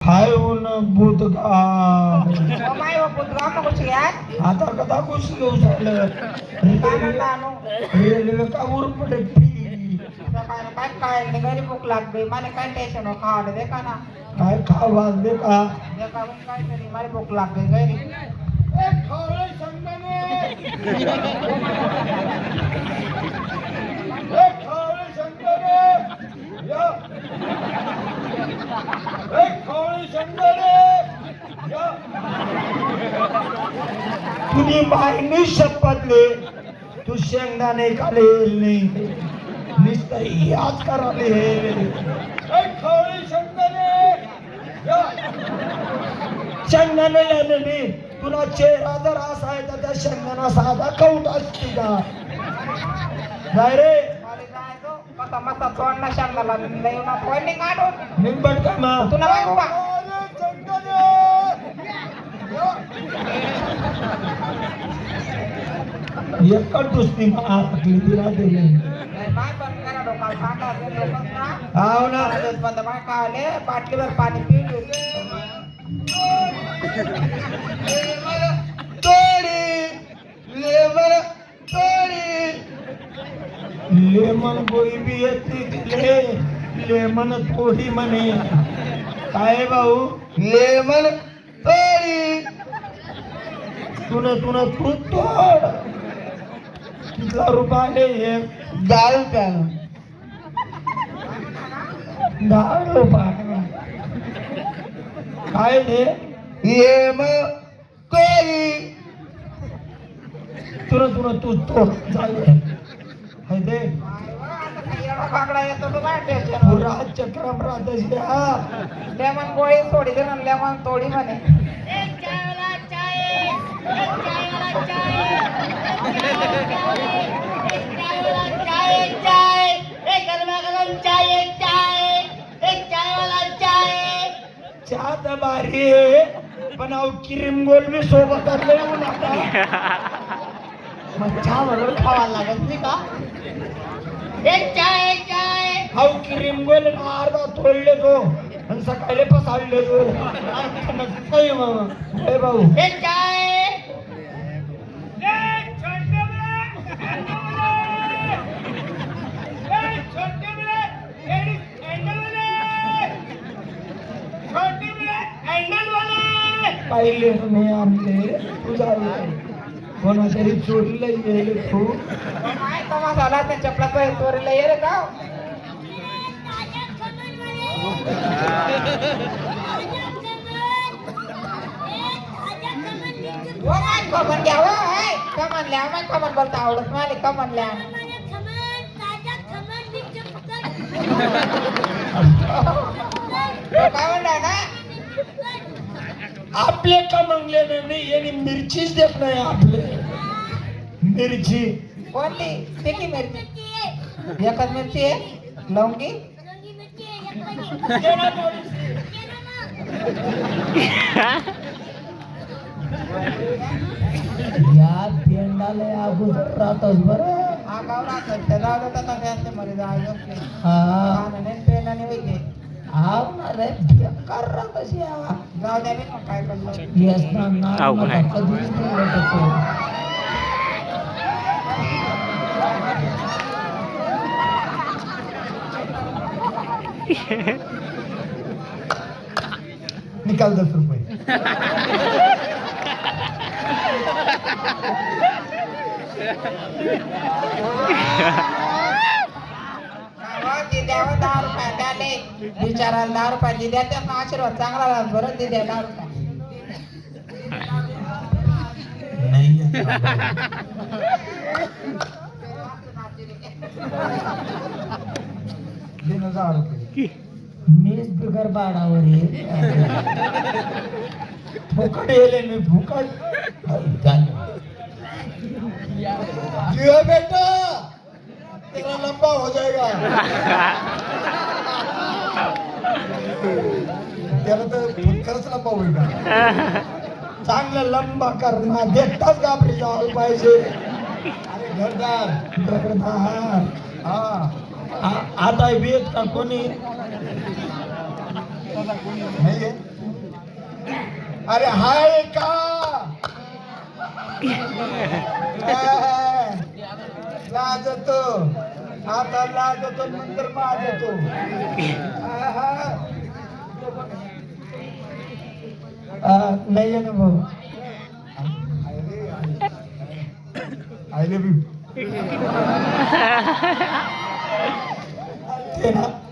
हाय ऊन बुधगा माय बुधगा मग यार आता कदा कुछ घेऊ झालं रेल्वे का उरपडे काय काय घरी भूक लागली मला काय टेन्शन खावलं दे का ना काय खावा दे का काय तरी मला भूक लागली घरी तुझी बाईने शपथ ले तू शेंगदाणे खालेल नाही नुसतं याद कराले शेंगदाणे नाही तुला चेहरा जर असा आहे तर त्या शेंगदाणा साधा कौट असते का नाही रे मता मता तोंडला शांगला येऊन तोंडी काढून निंबट का मा तुला काय बाबा एकच दुसरी आखली तिला दिले बाय बंद करा डोका सांगा ते लोकं ना हाव ना बंद बाय खाले बाटलीवर पाणी पिऊन लेमन गोई भी येते लेमन थोडी म्हणे काय भाऊ लेमन थोडी तुन तू तोड कितला रुपयाले हे 10 रुपयाला 10 रुपये काय रे ये मग कोई तुन तू तोड चालू है दे बागडा येतो तो काय टेन्शन पुरा चक्रम राहत हा लेमन गोळी सोडी दे ना लेमन तोडी म्हणे चहा तर भारी पण अहो क्रीम गोल मी सोबत येऊ नका मग चहा बरोबर खावा लागत नाही का हाऊ क्रीम गोल अर्धा तोडले तो आणि सकाळी पसाडले तो काही मग भाऊ पाहिले नाही आमचे तुझा कोणातरी चोरीला गेले तू काय कमा झाला त्या चपला चोरीला ये रे का कमन घ्या कमनल्या आम्हाला कमन बोलता आवडत मला कमनल्या काय म्हणला ना आपले का मंगले नाही यांनी मिरचीच देत नाही आपले मिरची कोणती तिखी मिरची एकच मिरची आहे लवंगी या पेंडाला अगोदर राहतच बरं हा गाव राहतात त्या जाऊ देतात त्यांच्या मध्ये जायचं हा पेनाने वैद्य हा रे बेकार राहतच या जाऊ द्या मग काय करतो येस ना कधीच नाही भेटत निकाल 10 रुपये दिद्यावर 10 रुपये द्याले बिचाराला 10 रुपये दिद्या त्यांना आशीर्वाद चांगला झाला बरं दिद्या 10 रुपये नाही 1000 रुपये मीच बिगर बाडावर फुकट येले मी फुकट जियो बेटा तेरा लंबा हो जाएगा त्याला तर खरंच लंबा होईल का चांगलं लंबा करणार देखताच घाबरी जायला पाहिजे अरे घरदार आता वेद का कोणी नाही अरे हाय का लाजतो आता लाजतो नंतर माझतो नाही आहे ना भाऊ आय लव्ह यू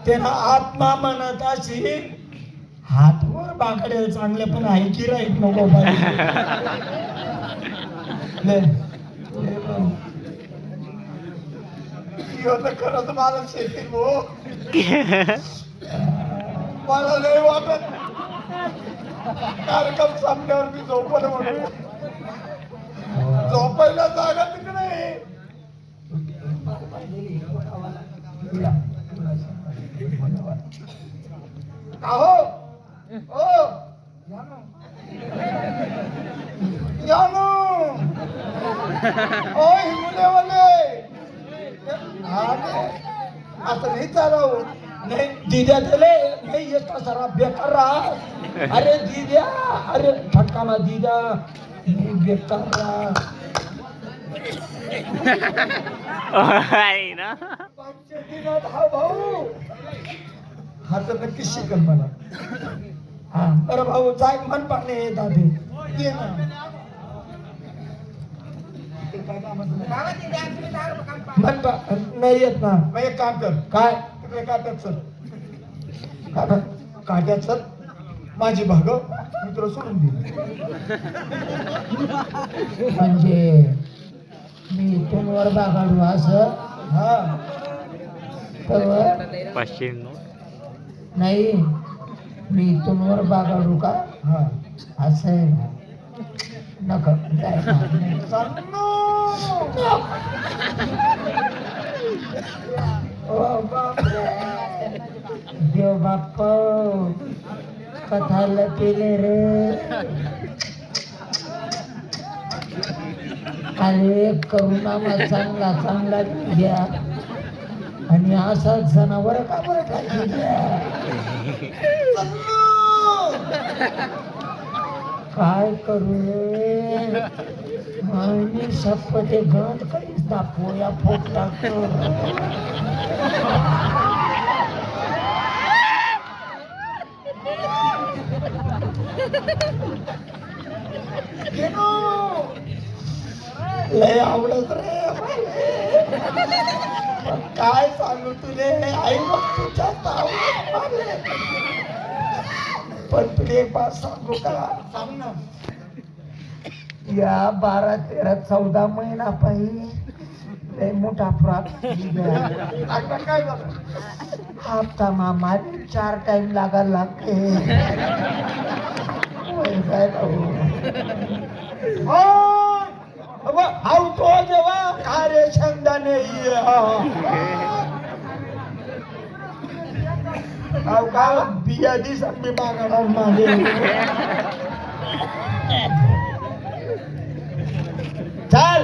तेना आत्मा म्हणत अशी हातवर बाकडे चांगले पण आहे की राहीत नको खरंच मला शेती भाऊ मला नाही वाटत कार्यक्रम संपल्यावर मी झोपलं म्हणून झोपायला जागा तिकडे अहो ओ यानो ओ हिमुलेवाले असं नाही चालव नाही दिद्या दिले नाही येता सारा बेकार राहा अरे दिद्या अरे फटकाला दिद्या नाही बेकार राहा हा भाऊ हा तर नक्की शिकल मला हा बरं भाऊ जाय मन पाणी दादे ये ना मन नाही येत ना मग एक काम कर काय तिकडे काट्यात चल काट्यात चल माझी भाग मी तुला सोडून दे म्हणजे मी इथून वर बागाडू असं हा तर 500 नाही मी इथून वर बागाडू का हा असं आहे नका देव बाप कथाला केले रे अरे करुणा चांगला चांगला घ्या आणि असा जनावर का बरं काय करू रे आणि सप्पते गंध कधीच दाखवूया फोट टाकतो लय आवडत रे काय सांगू तुले आई मग तुझ्या पण तुले एक बात सांगू का सांग ना या 12, 13, 14 महिना पाहिजे लय मोठा फ्रॉक काय झालं हप्ता मामा 4 टाइम लागायला लागते काय भाऊ तो जेव्हा कार्यक्षमता का बिया दिस मी मागणार माझे चाल